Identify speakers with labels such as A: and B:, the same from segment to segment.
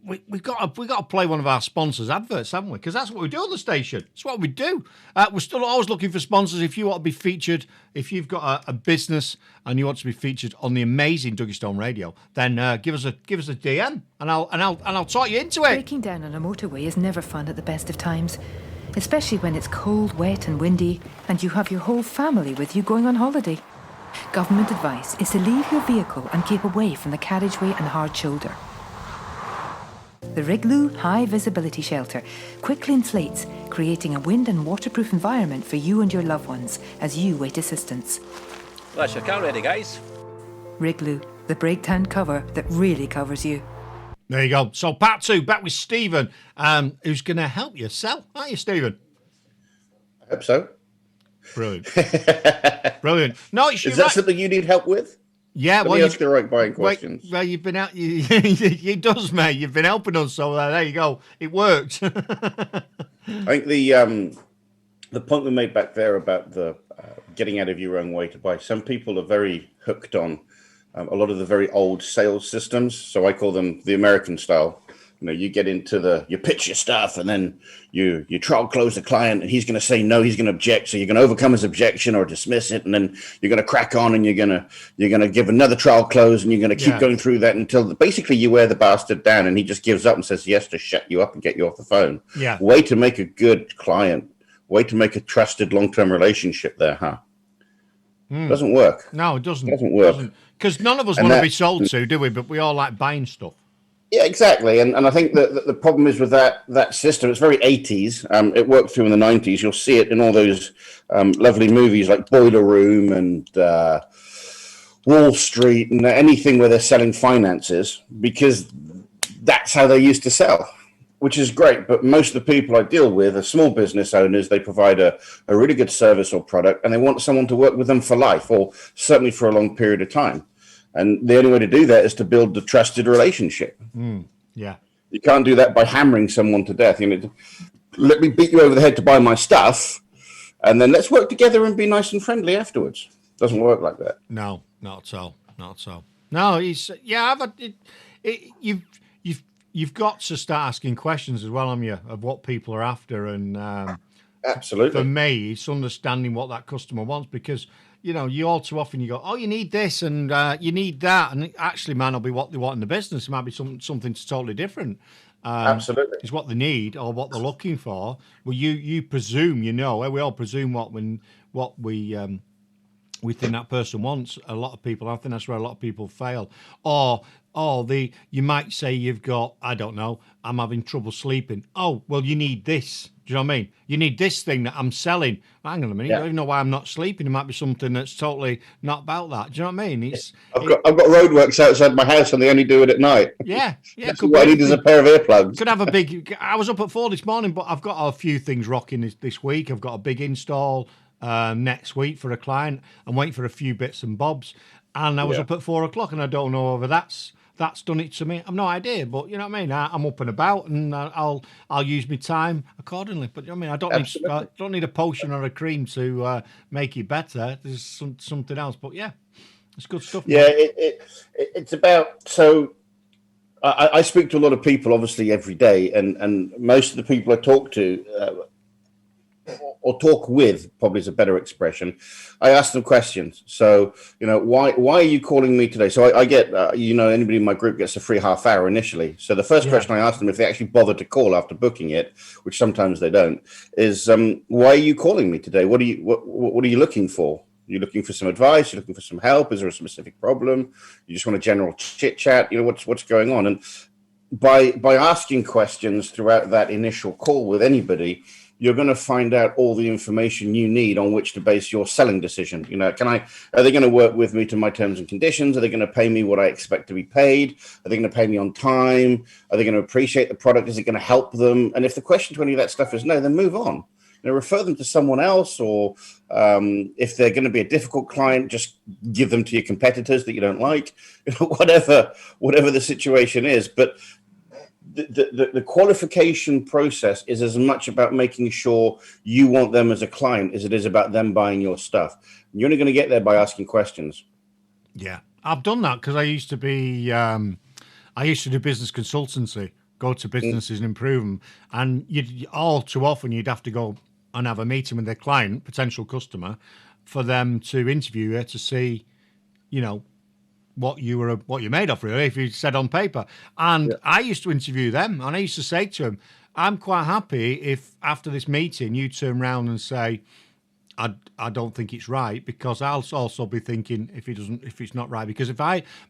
A: we've got to play one of our sponsors' adverts, haven't we? Because that's what we do on the station. It's what we do. We're still always looking for sponsors. If you want to be featured, if you've got a business and you want to be featured on the amazing Duggystone Radio, then give us a DM and I'll talk you into it.
B: Breaking down on a motorway is never fun at the best of times, especially when it's cold, wet, and windy, and you have your whole family with you going on holiday. Government advice is to leave your vehicle and keep away from the carriageway and hard shoulder. The Rigloo High Visibility Shelter quickly inflates, creating a wind and waterproof environment for you and your loved ones as you wait assistance.
C: Well, that's your car ready, guys.
B: Rigloo, the breakdown cover that really covers you.
A: There you go. So part 2, back with Stephen, who's going to help you sell, aren't you, Stephen?
D: I hope so.
A: Brilliant. Brilliant. No,
D: is that something you need help with?
A: Yeah,
D: Let me ask the right buying questions.
A: Well, you've been out. It does, mate. You've been helping us, so there you go. It worked.
D: I think the point we made back there about the getting out of your own way to buy. Some people are very hooked on a lot of the very old sales systems. So I call them the American style. You get into you pitch your stuff, and then you trial close the client, and he's going to say no, he's going to object. So you're going to overcome his objection or dismiss it, and then you're going to crack on, and you're going to give another trial close, and you're going to keep going through that until basically you wear the bastard down, and he just gives up and says yes to shut you up and get you off the phone.
A: Yeah,
D: way to make a good client, way to make a trusted long-term relationship there, huh? Doesn't work.
A: No, it doesn't.
D: Doesn't work
A: because none of us want to be sold to, do we? But we all like buying stuff.
D: Yeah, exactly. And I think that the problem is with that system, it's very 80s. It worked through in the 90s. You'll see it in all those lovely movies like Boiler Room and Wall Street and anything where they're selling finances, because that's how they used to sell, which is great. But most of the people I deal with are small business owners. They provide a really good service or product, and they want someone to work with them for life, or certainly for a long period of time. And the only way to do that is to build the trusted relationship.
A: Yeah.
D: You can't do that by hammering someone to death. Let me beat you over the head to buy my stuff, and then let's work together and be nice and friendly afterwards. Doesn't work like that.
A: No, not at all. Not at all. No, you've got to start asking questions as well, haven't you, of what people are after, and
D: absolutely.
A: For me, it's understanding what that customer wants, because you all too often you go, oh, you need this and you need that, and it actually might not be what they want in the business. It might be something totally different.
D: Absolutely,
A: is what they need or what they're looking for. Well, you presume, we all presume what we think that person wants. A lot of people, I think that's where a lot of people fail. Or you might say you've got, I don't know, I'm having trouble sleeping. Oh, well, you need this. Do you know what I mean? You need this thing that I'm selling. Hang on a minute. I don't even know why I'm not sleeping. It might be something that's totally not about that. Do you know what I mean?
D: I've got roadworks outside my house, and they only do it at night.
A: Yeah.
D: What I need is a pair of earplugs.
A: Could have a big. I was up at 4 this morning, but I've got a few things rocking this week. I've got a big install next week for a client. I'm waiting for a few bits and bobs, and I was up at 4 o'clock, and I don't know whether that's done it to me. I've no idea, but you know what I mean. I'm up and about, and I'll use my time accordingly. But you know what I mean, I don't need a potion or a cream to make it better. There's something else, but yeah, it's good stuff.
D: Yeah, it's about so. I speak to a lot of people, obviously, every day, and most of the people I talk to. Or talk with, probably is a better expression. I ask them questions. So, why are you calling me today? So I get, anybody in my group gets a free half hour initially. So the first question I ask them, if they actually bother to call after booking it, which sometimes they don't, is why are you calling me today? What are you looking for? You're looking for some advice? You're looking for some help? Is there a specific problem? You just want a general chit chat? What's going on? And by asking questions throughout that initial call with anybody, you're going to find out all the information you need on which to base your selling decision. Are they going to work with me to my terms and conditions? Are they going to pay me what I expect to be paid? Are they going to pay me on time? Are they going to appreciate the product? Is it going to help them? And if the question to any of that stuff is no, then move on. Refer them to someone else, or if they're going to be a difficult client, just give them to your competitors that you don't like, whatever the situation is. But the qualification process is as much about making sure you want them as a client as it is about them buying your stuff. And you're only going to get there by asking questions.
A: Yeah, I've done that because I used to be, I I used to do business consultancy, go to businesses and improve them. And all too often you'd have to go and have a meeting with their client, potential customer, for them to interview you to see, what you're made of, really, if you said on paper. And I used to interview them, and I used to say to them, I'm quite happy if after this meeting you turn around and say, I don't think it's right, because I'll also be thinking if it's not right, because if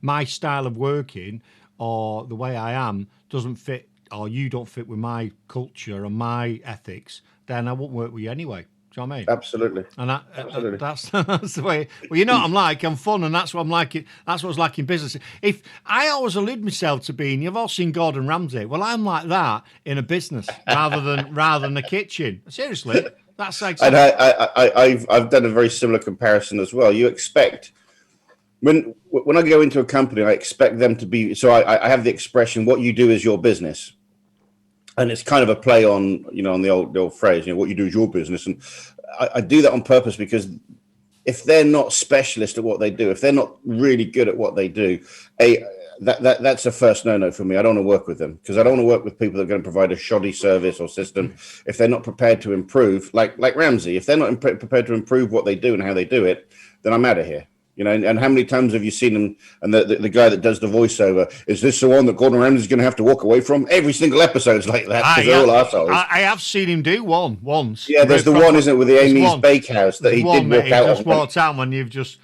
A: my style of working or the way I am doesn't fit, or you don't fit with my culture and my ethics, then I won't work with you anyway. Do you know what I mean?
D: Absolutely.
A: And
D: Absolutely.
A: that's the way. Well, you know what I'm like. I'm fun, and that's what I'm like. That's what's like in business. If I always allude myself to being, you've all seen Gordon Ramsay. Well, I'm like that in a business rather than the kitchen. Seriously, that's like.
D: And I've done a very similar comparison as well. You expect when I go into a company, I expect them to be. So I have the expression, "What you do is your business." And it's kind of a play on, on the old phrase, what you do is your business. And I do that on purpose, because if they're not specialist at what they do, if they're not really good at what they do, that's a first no-no for me. I don't want to work with them, because I don't want to work with people that are going to provide a shoddy service or system. If they're not prepared to improve, like Ramsey, if they're not prepared to improve what they do and how they do it, then I'm out of here. And how many times have you seen him? And the guy that does the voiceover, is this the one that Gordon Ramsay's going to have to walk away from? Every single episode's like that, because they're all assholes.
A: I have seen him do one once.
D: Yeah, there's the one, isn't it, with the Amy's Bakehouse that he did walk out on.
A: Just walked out when you've just.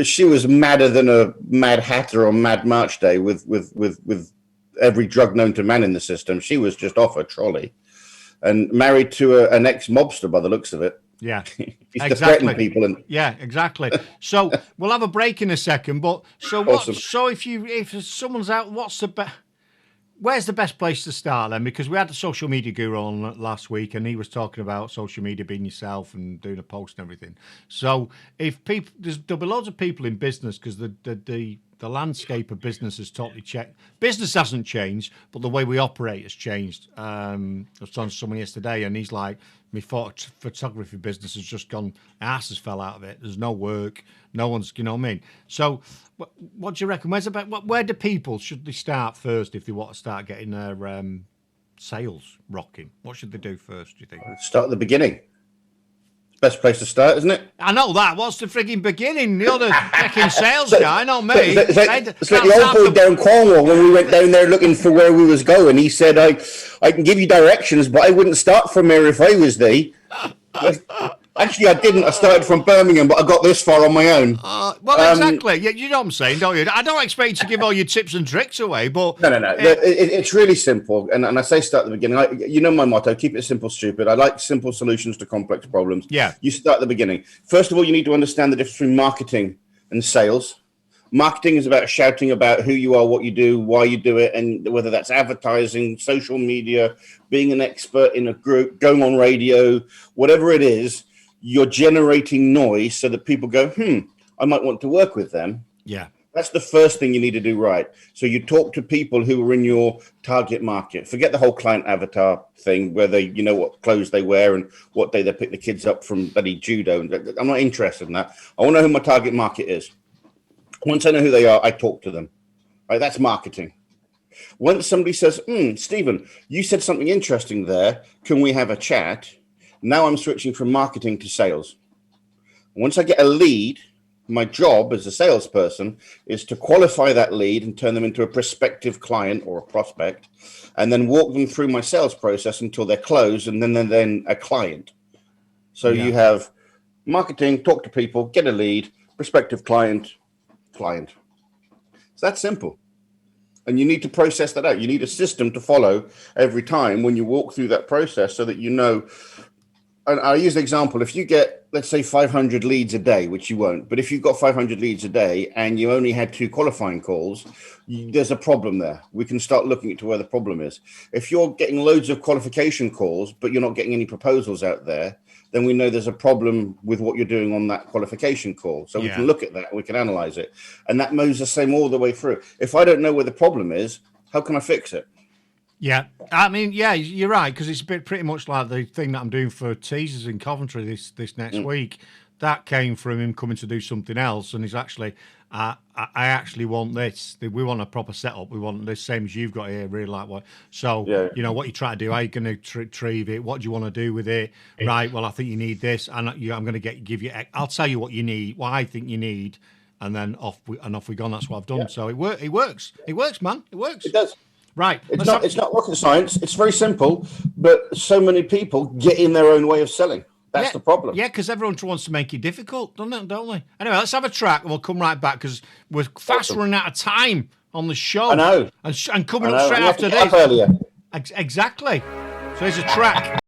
D: She was madder than a Mad Hatter on Mad March Day with every drug known to man in the system. She was just off her trolley, and married to an ex-mobster by the looks of it.
A: Yeah,
D: used to threaten people.
A: Yeah, exactly. So we'll have a break in a second. But so what? Awesome. So if someone's out, where's the best place to start then? Because we had the social media guru on last week, and he was talking about social media being yourself and doing a post and everything. So if people, there'll be loads of people in business, because the landscape of business has totally changed. Business hasn't changed, but the way we operate has changed. I was talking to someone yesterday, and he's like, my photography business has just gone, ass has fell out of it. There's no work. No one's, you know what I mean? So what do you reckon? Where do people, should they start first if they want to start getting their sales rocking? What should they do first, do you think?
D: Start at the beginning. Best place to start, isn't it?
A: I know that. What's the frigging beginning? You're the freaking sales guy, not me.
D: It's like the old boy down Cornwall when we went down there looking for where we was going. He said, I can give you directions, but I wouldn't start from there if I was thee. Actually, I didn't. I started from Birmingham, but I got this far on my own.
A: Exactly. Yeah, you know what I'm saying, don't you? I don't expect you to give all your tips and tricks away, but...
D: No. It's really simple. And I say start at the beginning. You know my motto, keep it simple, stupid. I like simple solutions to complex problems.
A: Yeah.
D: You start at the beginning. First of all, you need to understand the difference between marketing and sales. Marketing is about shouting about who you are, what you do, why you do it, and whether that's advertising, social media, being an expert in a group, going on radio, whatever it is. You're generating noise so that people go, I might want to work with them.
A: Yeah.
D: That's the first thing you need to do right. So you talk to people who are in your target market. Forget the whole client avatar thing, where they, what clothes they wear and what day they pick the kids up from bloody judo. I'm not interested in that. I want to know who my target market is. Once I know who they are, I talk to them. Right, that's marketing. Once somebody says, Stephen, you said something interesting there. Can we have a chat? Now I'm switching from marketing to sales. Once I get a lead, my job as a salesperson is to qualify that lead and turn them into a prospective client or a prospect, and then walk them through my sales process until they're closed, and then a client. So you have marketing, talk to people, get a lead, prospective client. So that's simple. And you need to process that out. You need a system to follow every time when you walk through that process, so that you know. And I'll use an example. If you get, let's say, 500 leads a day, which you won't, but if you've got 500 leads a day and you only had 2 qualifying calls, there's a problem there. We can start looking into where the problem is. If you're getting loads of qualification calls, but you're not getting any proposals out there, then we know there's a problem with what you're doing on that qualification call. So we can look at that and we can analyze it. And that moves the same all the way through. If I don't know where the problem is, how can I fix it?
A: Yeah, I mean, you're right, because it's pretty much like the thing that I'm doing for teasers in Coventry this next week. That came from him coming to do something else, and he's actually, I actually want this. We want a proper setup. We want the same as you've got here, really like what. So, you know, what you try to do, how you going to retrieve it? What do you want to do with it? Right, well, I think you need this, and I'm going to give you, I'll tell you what you need, what I think you need, and then off we go. And that's what I've done. So it works. It works, man. It works.
D: It does.
A: Right.
D: It's not rocket science. It's very simple, but so many people get in their own way of selling. That's the problem.
A: Yeah, because everyone wants to make it difficult, don't they? Anyway, let's have a track and we'll come right back because we're fast running out of time on the show.
D: I know.
A: And coming up straight after this.
D: Earlier.
A: Exactly. So here's a track.